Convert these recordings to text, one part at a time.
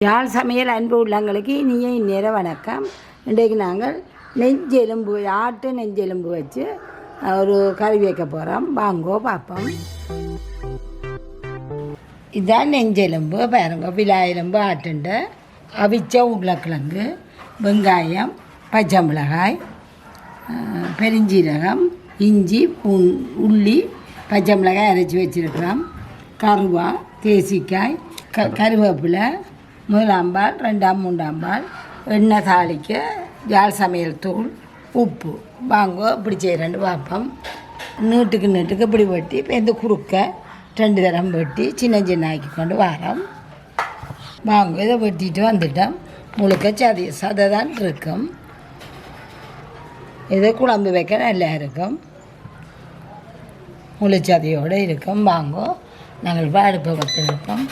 யாழ் சமையல் அன்பு உள்ளங்களுக்கு இனிய இந்நேர வணக்கம். இன்றைக்கு நாங்கள் நெஞ்செலும்பு ஆட்டு நெஞ்செலும்பு வச்சு ஒரு கறி வைக்க போகிறோம். வாங்கோ பார்ப்போம். இதுதான் நெஞ்செலும்பு பாருங்க. விலா எலும்பு ஆட்டுண்ட அவிச்ச உருளைக்கிழங்கு, வெங்காயம், பச்சை மிளகாய், பெருஞ்சீரகம், இஞ்சி, உள்ளி, பச்சை மிளகாய் அரைச்சி வச்சுருக்கிறோம். கருவா, தேசிக்காய், கருவேப்பிலை, முதலாம்பால், ரெண்டாம் மூன்றாம்பால், எண்ணெய் தாளிக்க, யாழ் சமையல் தூள், உப்பு. வாங்கோ இப்படி செய்கிறேன்னு பார்ப்போம். நீட்டுக்கு இப்படி வெட்டி இப்போ இந்த குறுக்க 2 தரம் வெட்டி சின்ன சின்ன ஆக்கி கொண்டு வரோம். வாங்க இதை வெட்டிட்டு வந்துட்டோம். முழுக்க சதை தான் இருக்கும். இதை குழம்பு வைக்க நல்லா இருக்கும். முழுச்சதையோடு இருக்கும். வாங்கோ நாங்கள் இப்போ அடுப்பை பற்ற வைப்போம்.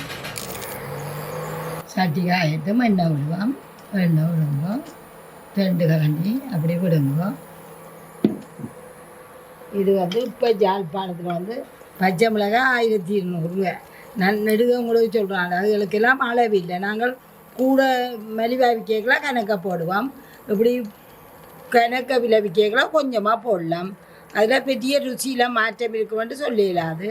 சட்டி காயத்து எண்ணெய் விடுவோம். எண்ணெய் விடுங்க 2 கரண்டி அப்படி விடுங்க. இது இப்போ யாழ்ப்பாணத்தில் பச்சை மிளகாய் 1200 நான் நெடுகவங்களுக்கு சொல்கிறாங்க. அதுகளுக்கெல்லாம் அளவில்லை. நாங்கள் கூட மலிவாக விற்கலாம் கணக்காக போடுவோம். இப்படி கணக்க விலை விற்கலாம் கொஞ்சமாக போடலாம். அதில் பெரிய ருசியில் மாற்றம் இருக்குமென்று சொல்லிடலாது.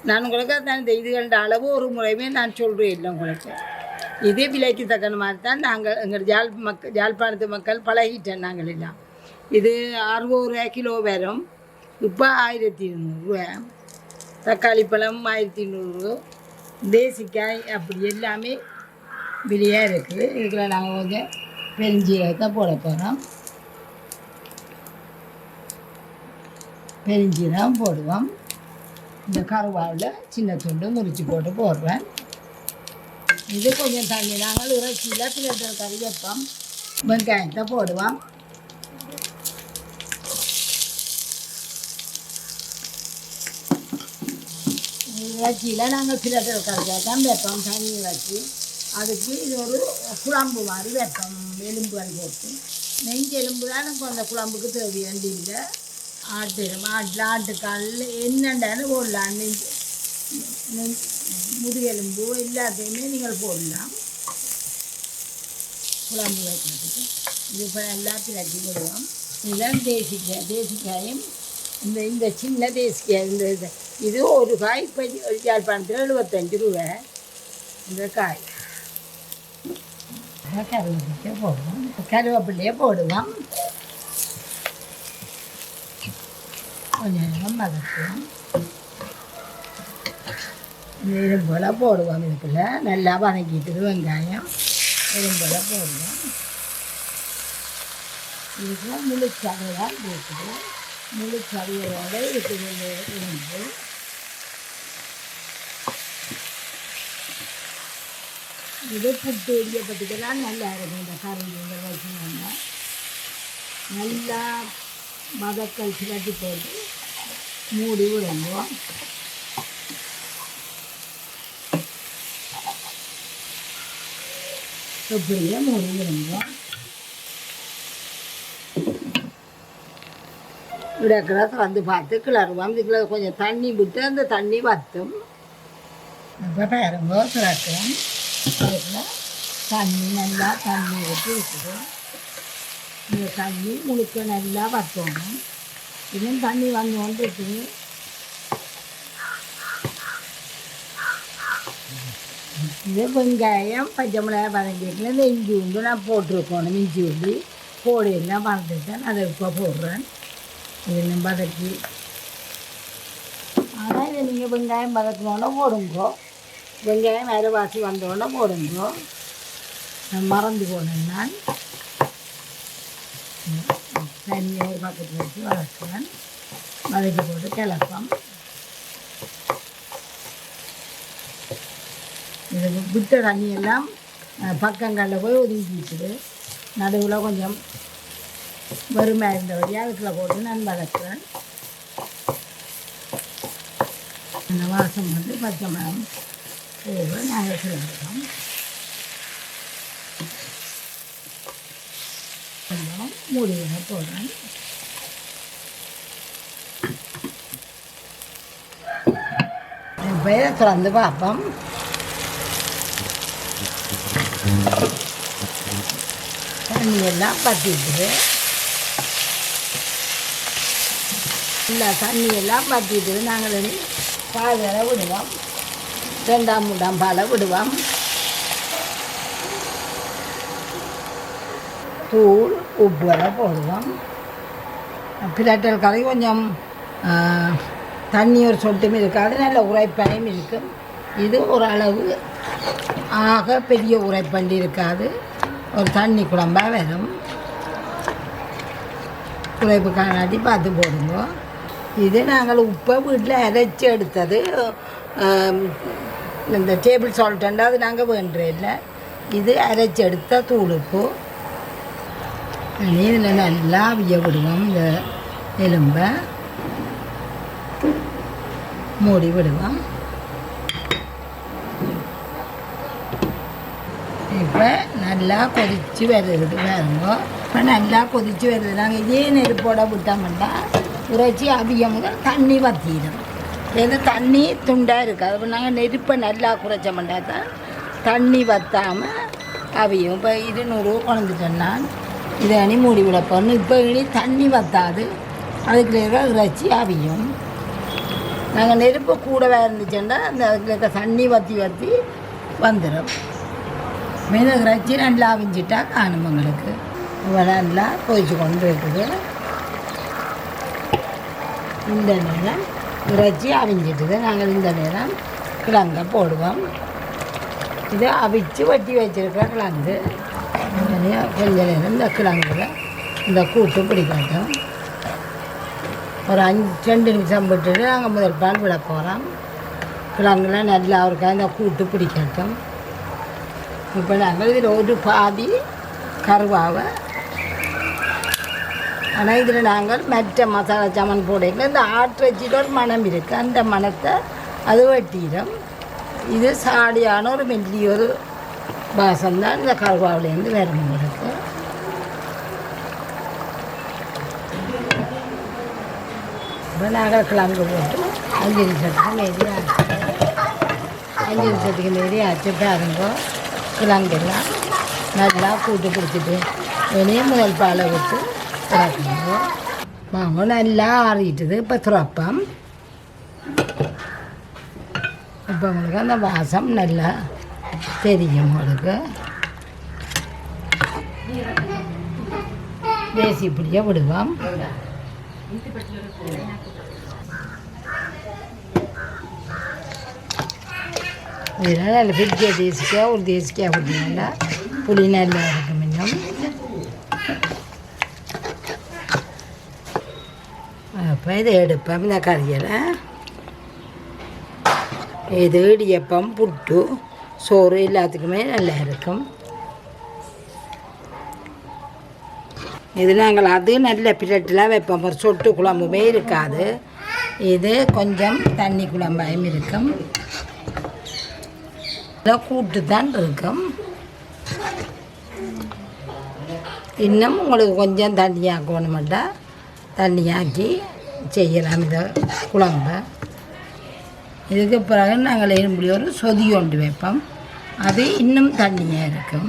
நான் உங்களுக்கு அந்த இதுகள அளவு ஒரு முறையுமே நான் சொல்கிறேன் இல்லை உங்களுக்கு. இதே விலைக்கு தக்கன மாதிரி தான் நாங்கள் எங்கள் யாழ்ப்பாணத்து மக்கள் பழகிட்டேன். நாங்கள் எல்லாம் இது 60 ரூபா கிலோ வரும். இப்போ 1200. தக்காளி பழம் 1200. தேசிக்காய் அப்படி எல்லாமே விலையாக இருக்குது. இதுக்குள்ள நாங்கள் கொஞ்சம் பெருஞ்சீரகத்தை போட போகிறோம். பெருஞ்சீரகம் போடுவோம். இந்த கருவாவில் சின்ன துண்டு முறிச்சு போட்டு போடுறேன். இது கொஞ்சம் தண்ணி நாங்கள் இறைச்சியில் பிள்ளைகள் கறி வைப்போம். வெங்காயத்தை போடுவோம். இறைச்சியில் நாங்கள் பிள்ளைகள் கறியாக தான் வைப்போம். தண்ணி வச்சு அதுக்கு இது ஒரு குழம்பு மாதிரி வைப்போம். எலும்பு கறி போட்டு நெஞ்செலும்பு தான் எனக்கு அந்த குழம்புக்கு தேவையாண்டி இல்லை. ஆட்டுக்கால் என்னென்னு போடலாம். முதுகெலும்பு எல்லாத்தையுமே நீங்கள் போடலாம் குழம்பு வைக்கிறதுக்கு. இது இப்போ எல்லாத்தையும் வச்சு போடுவோம். இதுதான் தேசிக்காயும் இந்த சின்ன தேசிக்காய். இது ஒரு காய் இப்போ யாழ்ப்பாணத்தில் 75 ரூபா இந்த காய். கருவேப்பிலையே போடுவோம். கருவேப்பிலையே போடுவோம். கொஞ்சம் நேரம் வதக்குவோம். எலும்போல போடுவோம். இதுக்குள்ள நல்லா வதக்கிட்டு வெங்காயம் எலும்போல போடுவோம். இதுக்குள்ள முழுச்சதையாக இருக்குது. முழுச்சதையோடு இருக்குது எலும்பு. இது புட்டு இடியப்பட்டுக்கெல்லாம் நல்லா இருக்கும். இந்த கறிங்க வச்சுக்கோங்க. நல்லா மதக்கல் சிலட்டி போட்டு மூடி விடுவோம். இப்படியே மூடி விடுவோம். விடக்கிற வந்து பார்த்து கிளறுவோம். இதுக்குள்ள கொஞ்சம் தண்ணி விட்டு அந்த தண்ணி வற்றும். இப்போ பாருங்க கிளறுவோம். அதுக்குள்ள தண்ணி நல்லா தண்ணி ஊற்றி இருக்குது. இந்த தண்ணி முழுக்க நல்லா வற்றணும். இன்னும் தண்ணி வந்து இருக்குது. இது வெங்காயம் பச்சை மிளகாய் வதங்கிட்டு இந்த இஞ்சி உண்டு நான் போட்டிருக்கணும். இஞ்சி உண்டு போடையெல்லாம் வதக்கிட்டேன். அதை இப்போ போடுறேன். இதெல்லாம் வதக்கி ஆனால் இதை நீங்கள் வெங்காயம் வதக்கினோன்னா போடுங்கோ. வெங்காயம் வேறு வாசி வந்தோடனே போடுங்கோ. நான் மறந்து போனேன். நான் தண்ணியை ஒரு பக்கத்தில் வச்சு வதக்குவேன். வதக்கி போட்டு கிளப்பம். இது விட்ட தண்ணியெல்லாம் பக்கங்களில் போய் ஒதுங்கிட்டுது. நடுவில் கொஞ்சம் வறுமை இருந்தபடியாக அதுக்குள்ள போட்டு நான் வதக்குறேன். அந்த வாசம் பச்சை மிளகாய் போக நாங்கள் சேர்க்கிறோம். மூடிகளை போடுறேன். இப்போ திறந்து பார்ப்போம். தண்ணியெல்லாம் பற்றிட்டு இல்லை தண்ணியெல்லாம் பற்றிட்டு நாங்கள் பால் வர விடுவோம். 2 பாலை விடுவோம். தூள் உப்பு வர போடுவோம். பிரட்டல் கறி கொஞ்சம் தண்ணி ஒரு சொட்டும் இருக்காது, நல்ல உரைப்பனையும் இருக்கும். இது ஓரளவு ஆக பெரிய உரைப்பண்டி இருக்காது, ஒரு தண்ணி குழம்பாக வரும். உரைப்பு காணாட்டி பார்த்து போடுங்க. இது நாங்கள் உப்பை வீட்டில் அரைச்சி எடுத்தது. இந்த டேபிள் சால்ட்டுண்டு அது நாங்கள் வேண்டுறதில்லை. இது அரைச்சி எடுத்த தூள் உப்பு. இதில் நல்லா அவிய விடுவோம். இந்த எலும்பை மூடி விடுவோம். இப்போ நல்லா கொதித்து வருது பாருங்க. இப்போ நல்லா கொதித்து வருது. நாங்கள் இதே நெருப்போட விட்டோம்னா உரைச்சி அவிய முதல் தண்ணி வற்றிடும். ஏன்னா தண்ணி துண்டாக இருக்காது. அப்போ நாங்கள் நெருப்பை நல்லா குறைச்சோம்னா தான் தண்ணி வற்றாமல் அவியும். இப்போ 200 கொண்டுட்டேன்னா இதை அணி மூடி விட போகணும். இப்போ இனி தண்ணி வற்றாது, அதுக்குள்ள இறைச்சி அவியும். நாங்கள் நெருப்பு கூடவே இருந்துச்சுன்னா அந்த அதுக்குள்ள இருக்க தண்ணி வற்றி வந்துடும். மீன் இறைச்சி நல்லா அவிஞ்சிட்டா காணும் எங்களுக்கு. இப்போ நல்லா கொதிச்சு கொண்டு இருக்குது. இந்த நேரம் இறைச்சி அவிஞ்சிட்டுது. நாங்கள் இந்த நேரம் கிழங்க போடுவோம். இதை அவிச்சு வட்டி வச்சுருக்கிற கிழங்கு கொஞ்ச நேரம் இந்த கிழங்குல இந்த கூட்டு பிடிக்கட்டும். ஒரு 2 நிமிஷம் விட்டுட்டு நாங்கள் முதல் பால் விட போகிறோம். கிழங்குல நல்லா இருக்கா இந்த கூட்டு பிடிக்கட்டும். இப்போ நாங்கள் இதில் ஒரு பாதி கருவாவை, ஆனால் இதில் நாங்கள் மற்ற மசாலா சாமான் போடையில் இந்த ஆட்டிறைச்சியில் ஒரு மணம் இருக்குது. அந்த மணத்தை அது வெட்டிடும். இது சாடியான ஒரு மெல்லிய ஒரு வாசம்தான் இந்த கருவாவிலேருந்து வரும் உங்களுக்கு. இப்போ நாங்கள் கிழங்கு போட்டு 5 நிமிஷத்துக்கு மீறி ஆச்சு. 5 நிமிஷத்துக்கு மீறி ஆச்சு பாருங்க. கிழங்கெல்லாம் நல்லா கூட்டு பிடிச்சிட்டு வெளியே முதல் பாலை விட்டு திறக்குங்க. வாங்க நல்லா ஆறிட்டுது. இப்போ துறப்பம். இப்போ உங்களுக்கு அந்த வாசம் நல்லா தெரியும். உங்களுக்கு தேசி பிடிக்க விடுவோம். இதெல்லாம் நல்ல பெரிய தேசிக்காய் ஒரு தேசிக்காய் விட்டீங்கன்னா புளி நல்லா இருக்கும். இன்னும் அப்போ இதை எடுப்போம். இந்த கறியில் இது இடியப்பம், புட்டு, சோறு எல்லாத்துக்குமே நல்லா இருக்கும். இது நாங்கள் அது நல்ல பிரட்டெலாம் வைப்போம். ஒரு சொட்டு குழம்புமே இருக்காது. இது கொஞ்சம் தண்ணி குழம்பாயும் இருக்கும். கூட்டு தான் இருக்கும். இன்னும் உங்களுக்கு கொஞ்சம் தண்ணியாக்கணுமெண்டா தண்ணியாக்கி செய்யலாம் இந்த குழம்பை. இதுக்கு பிறகு நாங்கள் எலும்புல ஒரு சொதி கொண்டு வைப்போம். அது இன்னும் தண்ணியாக இருக்கும்.